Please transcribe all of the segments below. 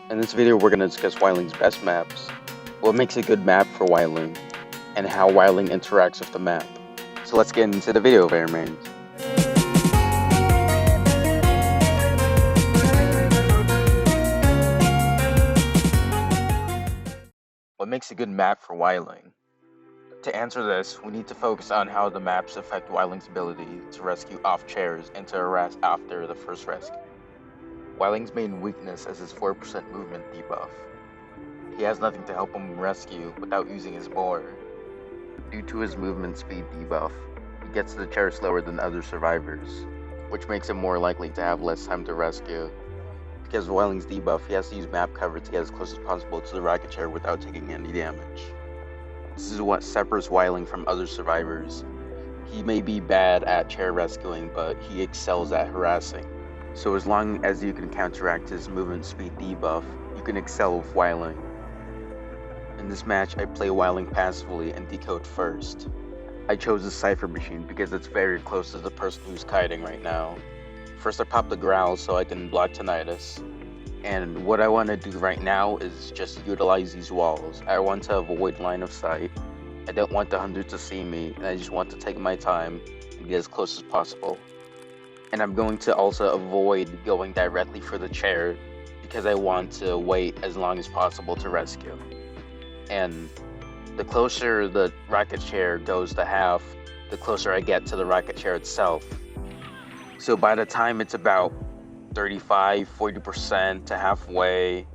In this video, we're going to discuss Wildling's best maps, what makes a good map for Wildling, and how Wildling interacts with the map. So let's get into the video, Vermans. What makes a good map for Wildling? To answer this, we need to focus on how the maps affect Wildling's ability to rescue off chairs and to harass after the first rescue. Wildling's main weakness is his 4% movement debuff. He has nothing to help him rescue without using his boar. Due to his movement speed debuff, he gets to the chair slower than other survivors, which makes him more likely to have less time to rescue. Because of Wildling's debuff, he has to use map cover to get as close as possible to the rocket chair without taking any damage. This is what separates Wildling from other survivors. He may be bad at chair rescuing, but he excels at harassing. So as long as you can counteract his movement speed debuff, you can excel with Wildling. In this match, I play Wildling passively and decode first. I chose the Cypher machine because it's very close to the person who's kiting right now. First I pop the growl so I can block tinnitus. And what I want to do right now is just utilize these walls. I want to avoid line of sight. I don't want the hunter to see me, and I just want to take my time and get as close as possible. And I'm going to also avoid going directly for the chair because I want to wait as long as possible to rescue. And the closer the rocket chair goes to half, the closer I get to the rocket chair itself. So by the time it's about 35-40% to halfway,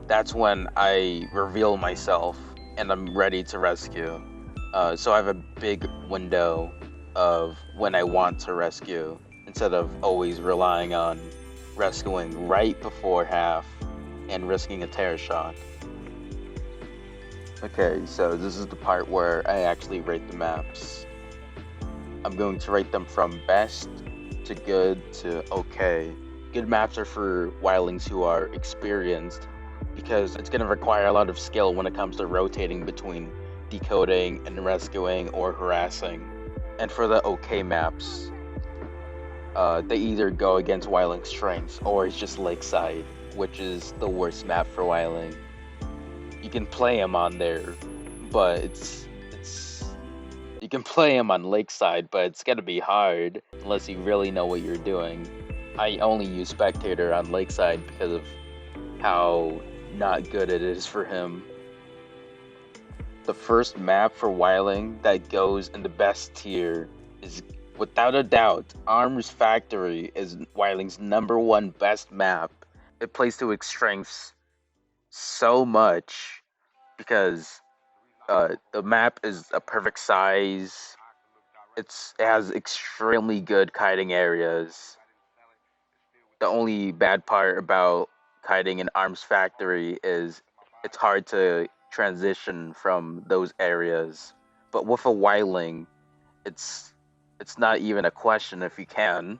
that's when I reveal myself and I'm ready to rescue. So I have a big window of when I want to rescue, instead of always relying on rescuing right before half and risking a terror shot. Okay, so this is the part where I actually rate the maps. I'm going to rate them from best to good to okay. Good maps are for Wildlings who are experienced, because it's going to require a lot of skill when it comes to rotating between decoding and rescuing or harassing. And for the okay maps, they either go against Wildling's strengths or it's just Lakeside, which is the worst map for Wildling. You can play him on there, but you can play him on Lakeside, but it's gonna be hard unless you really know what you're doing. I only use Spectator on Lakeside because of how not good it is for him. The first map for Wildling that goes in the best tier is, without a doubt, Arms Factory is Wildling's #1 best map. It plays to its strengths so much because the map is a perfect size. It has extremely good kiting areas. The only bad part about kiting in Arms Factory is it's hard to transition from those areas. But with a Wildling, it's not even a question if you can.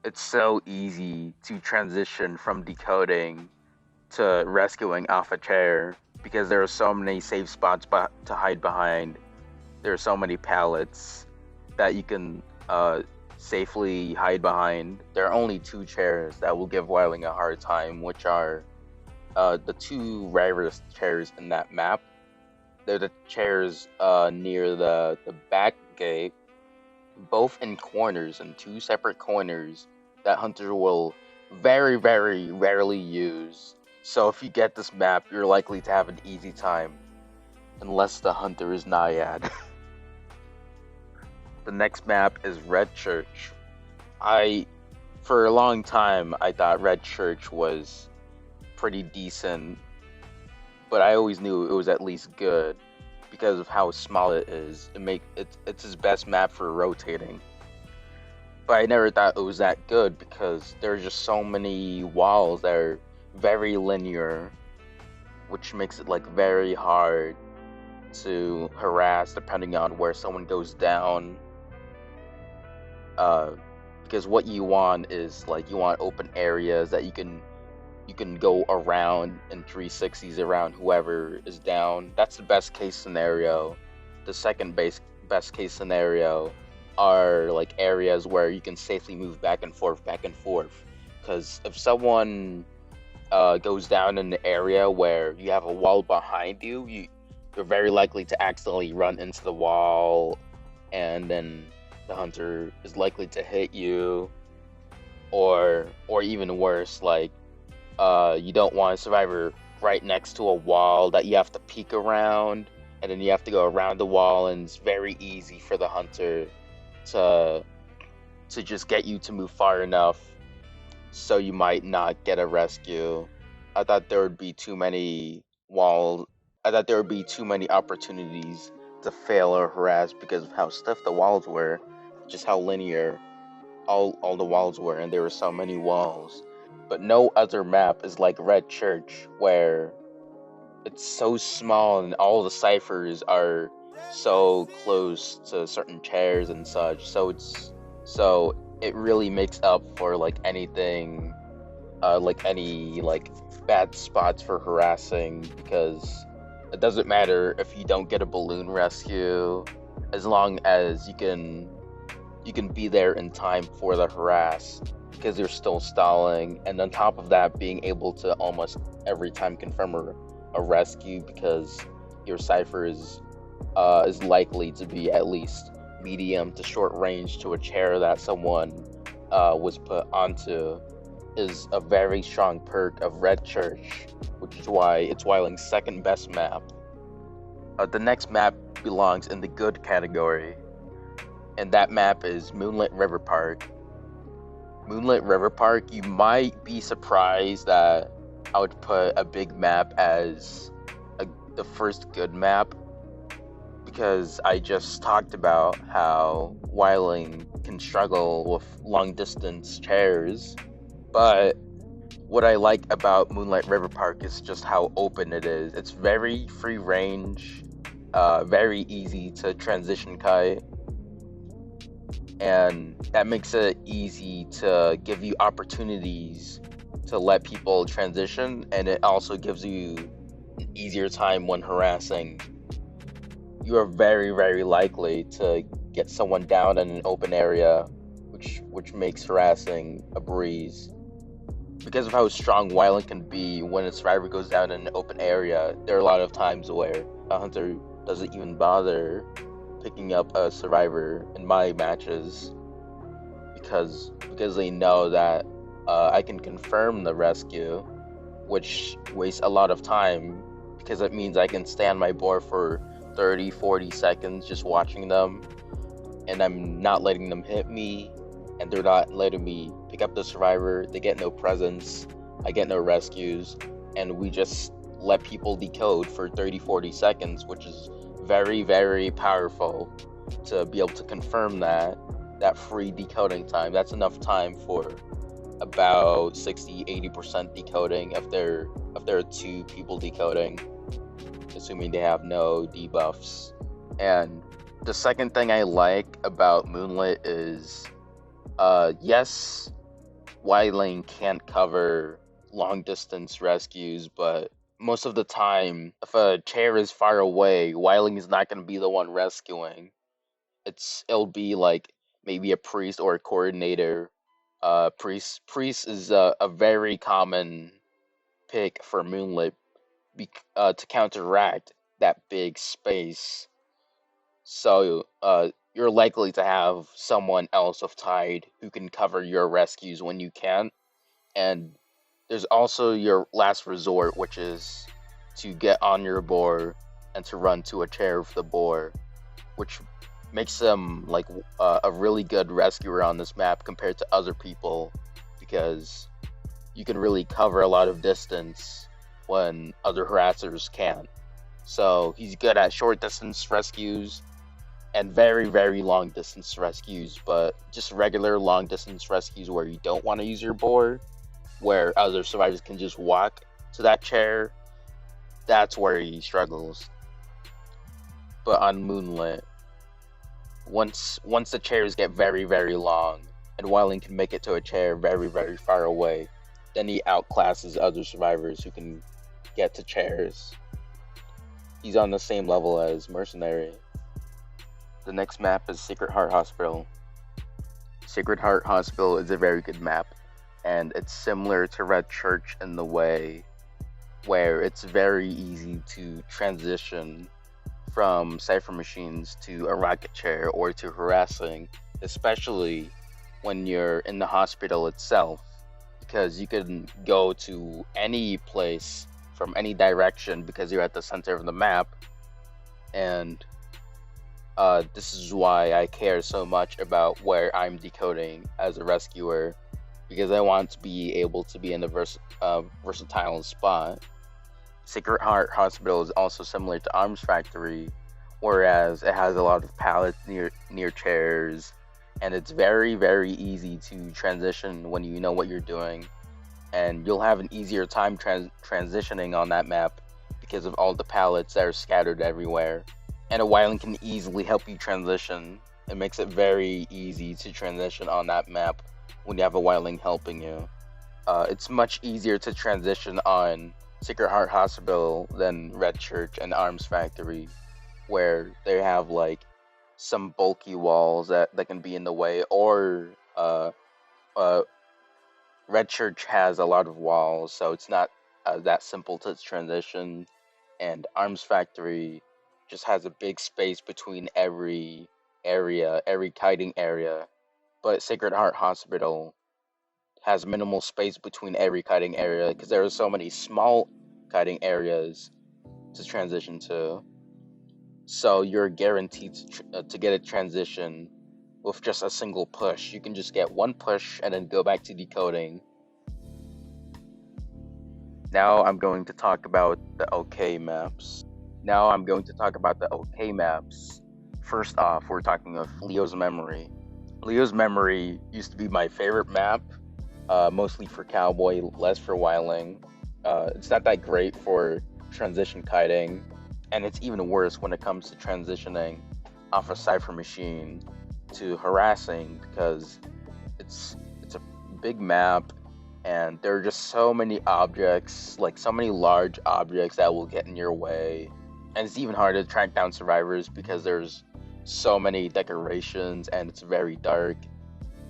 It's so easy to transition from decoding to rescuing off a chair because there are so many safe spots to hide behind. There are so many pallets that you can safely hide behind. There are only 2 chairs that will give Wildling a hard time, which are the 2 rarest chairs in that map. They're the chairs near the back gate, both in corners, in 2 separate corners that Hunter will very, very rarely use. So if you get this map, you're likely to have an easy time, unless the Hunter is Naiad. The next map is Red Church. For a long time, I thought Red Church was pretty decent, but I always knew it was at least good because of how small it is. It's his best map for rotating. But I never thought it was that good because there's just so many walls that are very linear, which makes it like very hard to harass depending on where someone goes down. Because what you want is, like, you want open areas that you can go around in 360s around whoever is down. That's the best case scenario. The second best case scenario are like areas where you can safely move back and forth. Because if someone goes down in the area where you have a wall behind you, you're very likely to accidentally run into the wall, and then the hunter is likely to hit you, or even worse, like you don't want a survivor right next to a wall that you have to peek around, and then you have to go around the wall, and it's very easy for the hunter to just get you to move far enough so you might not get a rescue. I thought there would be too many opportunities to fail or harass because of how stiff the walls were, just how linear all the walls were, and there were so many walls. But no other map is like Red Church, where it's so small and all the ciphers are so close to certain chairs and such. So it really makes up for like anything, like any like bad spots for harassing, because it doesn't matter if you don't get a balloon rescue, as long as you can be there in time for the harass, because you're still stalling, and on top of that, being able to almost every time confirm a rescue, because your cipher is likely to be at least medium to short range to a chair that someone was put onto, is a very strong perk of Red Church, which is why it's Wildling's second best map. The next map belongs in the good category, and that map is Moonlit River Park. Moonlit River Park, you might be surprised that I would put a big map as the first good map, because I just talked about how Wildling can struggle with long distance chairs. But what I like about Moonlit River Park is just how open it is. It's very free range, very easy to transition kite, and that makes it easy to give you opportunities to let people transition, and it also gives you an easier time when harassing. You are very, very likely to get someone down in an open area, which makes harassing a breeze. Because of how strong Wildling can be when a survivor goes down in an open area, there are a lot of times where a hunter doesn't even bother picking up a survivor in my matches, because they know that I can confirm the rescue, which wastes a lot of time, because it means I can stand my boar for 30-40 seconds just watching them, and I'm not letting them hit me, and they're not letting me pick up the survivor. They get no presents, I get no rescues, and we just let people decode for 30-40 seconds, which is very, very powerful to be able to confirm that free decoding time. That's enough time for about 60-80% decoding if there are two people decoding, assuming they have no debuffs. And the second thing I like about Moonlit is, yes, Wildling can't cover long distance rescues, but most of the time, if a chair is far away, Wildling is not going to be the one rescuing. It'll be like maybe a priest or a coordinator. Priest is a very common pick for Moonlit, to counteract that big space. So you're likely to have someone else of Tide who can cover your rescues when you can't. And there's also your last resort, which is to get on your boar and to run to a chair with the boar, which makes them like a really good rescuer on this map compared to other people, because you can really cover a lot of distance when other harassers can't. So he's good at short distance rescues and very, very long distance rescues, but just regular long distance rescues where you don't want to use your boar, where other survivors can just walk to that chair, that's where he struggles. But on Moonlit, once the chairs get very, very long, and Wildling can make it to a chair very, very far away, then he outclasses other survivors who can get to chairs. He's on the same level as Mercenary. The next map is Sacred Heart Hospital. Sacred Heart Hospital is a very good map, and it's similar to Red Church in the way where it's very easy to transition from cipher machines to a rocket chair or to harassing, especially when you're in the hospital itself, because you can go to any place from any direction because you're at the center of the map. And this is why I care so much about where I'm decoding as a rescuer, because I want to be able to be in a versatile spot. Sacred Heart Hospital is also similar to Arms Factory, whereas it has a lot of pallets near chairs, and it's very, very easy to transition when you know what you're doing, and you'll have an easier time transitioning on that map because of all the pallets that are scattered everywhere. And a Wildling can easily help you transition. It makes it very easy to transition on that map when you have a Wildling helping you. It's much easier to transition on Sacred Heart Hospital than Red Church and Arms Factory, where they have like some bulky walls that can be in the way, or Red Church has a lot of walls, so it's not that simple to transition, and Arms Factory just has a big space between every area, every kiting area, but Sacred Heart Hospital has minimal space between every kiting area because there are so many small kiting areas to transition to. So you're guaranteed to get a transition with just a single push. You can just get one push and then go back to decoding. Now I'm going to talk about the OK maps. First off, we're talking of Leo's Memory. Leo's Memory used to be my favorite map, mostly for Cowboy, less for Wildling. It's not that great for transition kiting, and it's even worse when it comes to transitioning off a cipher machine to harassing, because it's a big map, and there are just so many objects, like so many large objects that will get in your way, and it's even harder to track down survivors because there's so many decorations and it's very dark.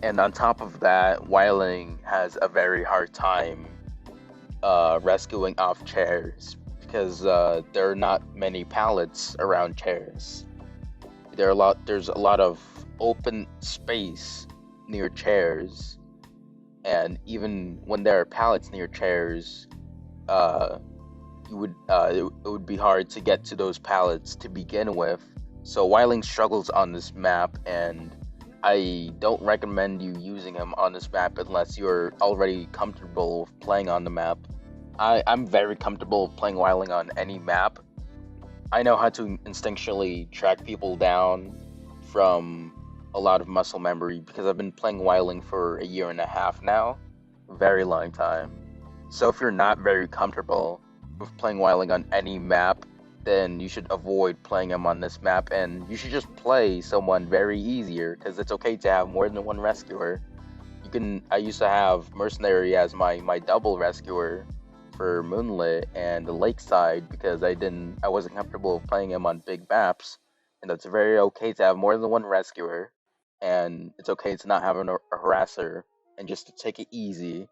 And on top of that, Wildling has a very hard time rescuing off chairs because there are not many pallets around chairs. There's a lot of open space near chairs, and even when there are pallets near chairs, it would be hard to get to those pallets to begin with. So Wildling struggles on this map, and I don't recommend you using him on this map unless you're already comfortable with playing on the map. I'm very comfortable playing Wildling on any map. I know how to instinctually track people down from a lot of muscle memory because I've been playing Wildling for 1.5 years now. Very long time. So if you're not very comfortable with playing Wildling on any map, then you should avoid playing him on this map, and you should just play someone very easier, because it's okay to have more than one rescuer. I used to have Mercenary as my double rescuer for Moonlit and the Lakeside because I wasn't comfortable playing him on big maps, and that's very okay to have more than one rescuer, and it's okay to not have a harasser and just to take it easy.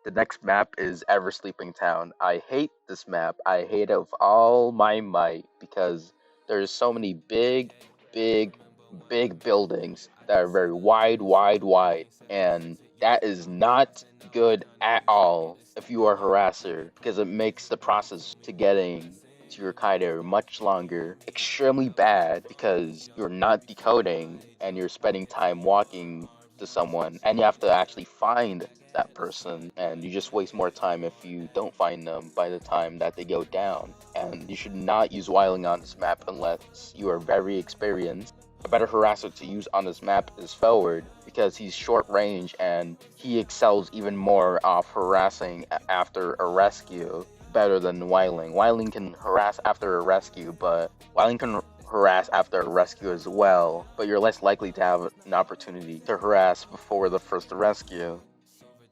The next map is Eversleeping Town. I hate this map. I hate it with all my might because there's so many big buildings that are very wide, and that is not good at all if you are a harasser, because it makes the process to getting to your kiter much longer. Extremely bad because you're not decoding and you're spending time walking to someone, and you have to actually find that person, and you just waste more time if you don't find them by the time that they go down. And you should not use Wildling on this map unless you are very experienced. A better harasser to use on this map is Forward, because he's short range and he excels even more off harassing after a rescue better than Wildling. Wildling can harass after a rescue, but Wildling can harass after a rescue as well, but you're less likely to have an opportunity to harass before the first rescue.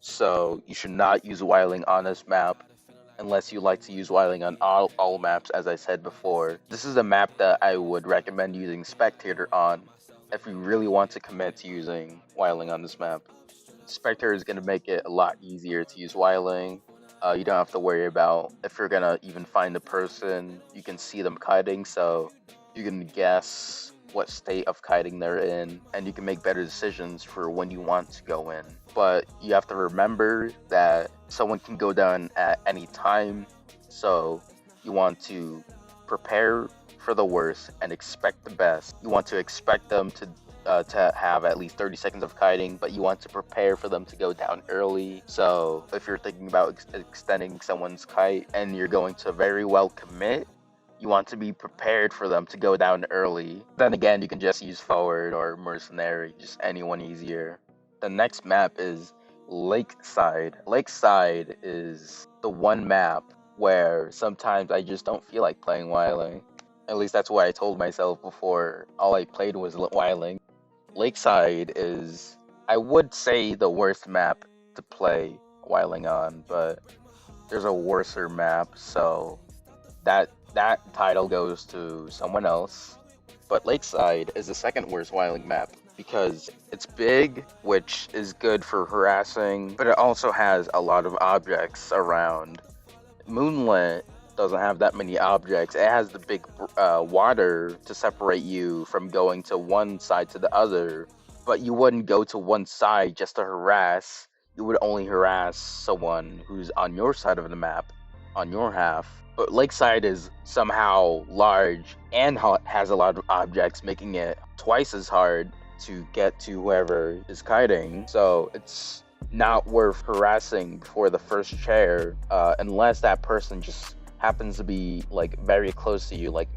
So you should not use Wildling on this map unless you like to use Wildling on all maps, as I said before. This is a map that I would recommend using Spectator on if you really want to commit to using Wildling on this map. Spectre is going to make it a lot easier to use Wildling. You don't have to worry about if you're going to even find the person. You can see them kiting, so you can guess what state of kiting they're in, and you can make better decisions for when you want to go in. But you have to remember that someone can go down at any time, so you want to prepare for the worst and expect the best. You want to expect them to have at least 30 seconds of kiting, but you want to prepare for them to go down early. So if you're thinking about extending someone's kite and you're going to very well commit, you want to be prepared for them to go down early. Then again, you can just use forward or mercenary, just anyone easier. The next map is Lakeside. Lakeside is the one map where sometimes I just don't feel like playing Wildling. At least that's what I told myself before all I played was Wildling. Lakeside is, I would say, the worst map to play Wildling on, but there's a worser map, so that title goes to someone else. But Lakeside is the second worst Wildling map because it's big, which is good for harassing, but it also has a lot of objects around. Moonlit doesn't have that many objects. It has the big water to separate you from going to one side to the other, but you wouldn't go to one side just to harass. You would only harass someone who's on your side of the map, on your half. But Lakeside is somehow large and has a lot of objects, making it twice as hard to get to whoever is kiting. So it's not worth harassing before the first chair, unless that person just happens to be like very close to you, like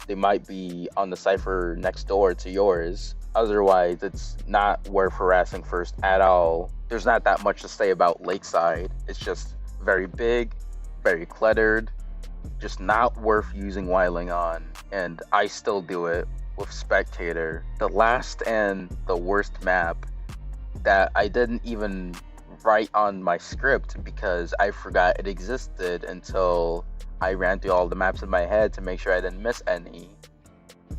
they might be on the cipher next door to yours. Otherwise, it's not worth harassing first at all. There's not that much to say about Lakeside. It's just very big, very cluttered, just not worth using Wildling on, and I still do it with Spectator. The last and the worst map that I didn't even write on my script because I forgot it existed until I ran through all the maps in my head to make sure I didn't miss any.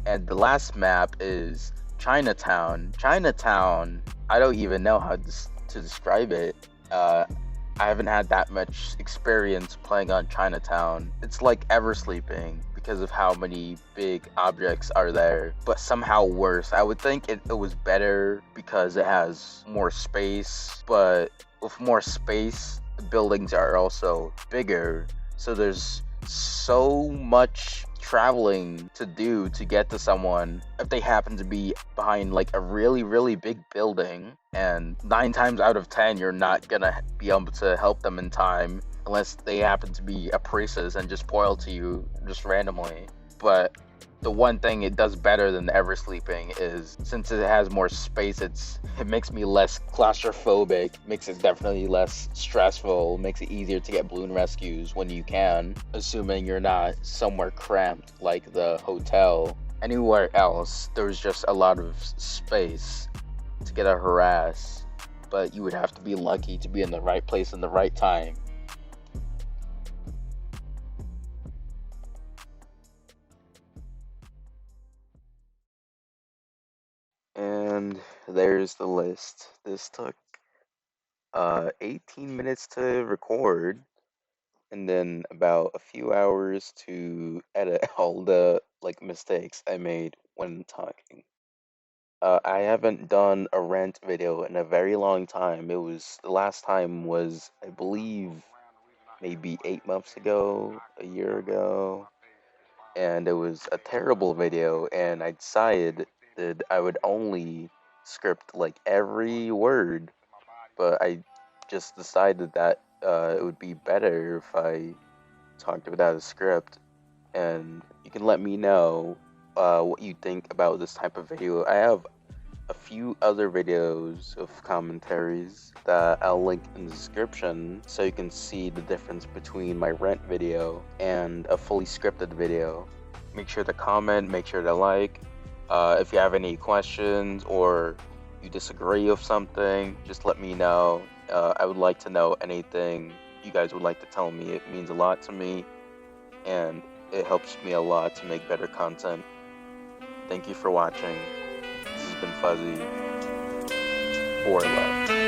And the last map is Chinatown. Chinatown, I don't even know how to describe it. I haven't had that much experience playing on Chinatown. It's like Eversleeping because of how many big objects are there, but somehow worse. I would think it was better because it has more space, but with more space, the buildings are also bigger, so there's so much traveling to do to get to someone if they happen to be behind like a really big building, and 9 times out of 10 you're not gonna be able to help them in time unless they happen to be a priestess and just spoil to you just randomly. But the one thing it does better than Eversleeping is, since it has more space, it makes me less claustrophobic, makes it definitely less stressful, makes it easier to get balloon rescues when you can, assuming you're not somewhere cramped like the hotel. Anywhere else, there's just a lot of space to get a harass, but you would have to be lucky to be in the right place in the right time. And there's the list. This took 18 minutes to record, and then about a few hours to edit all the like mistakes I made when talking. I haven't done a rant video in a very long time. The last time was, I believe, maybe 8 months ago, a year ago, and it was a terrible video, and I decided that I would only script like every word, but I just decided that it would be better if I talked without a script. And you can let me know what you think about this type of video. I have a few other videos of commentaries that I'll link in the description so you can see the difference between my rant video and a fully scripted video. Make sure to comment, make sure to like. If you have any questions or you disagree with something, just let me know. I would like to know anything you guys would like to tell me. It means a lot to me, and it helps me a lot to make better content. Thank you for watching. This has been Fuzzy. Boar Love.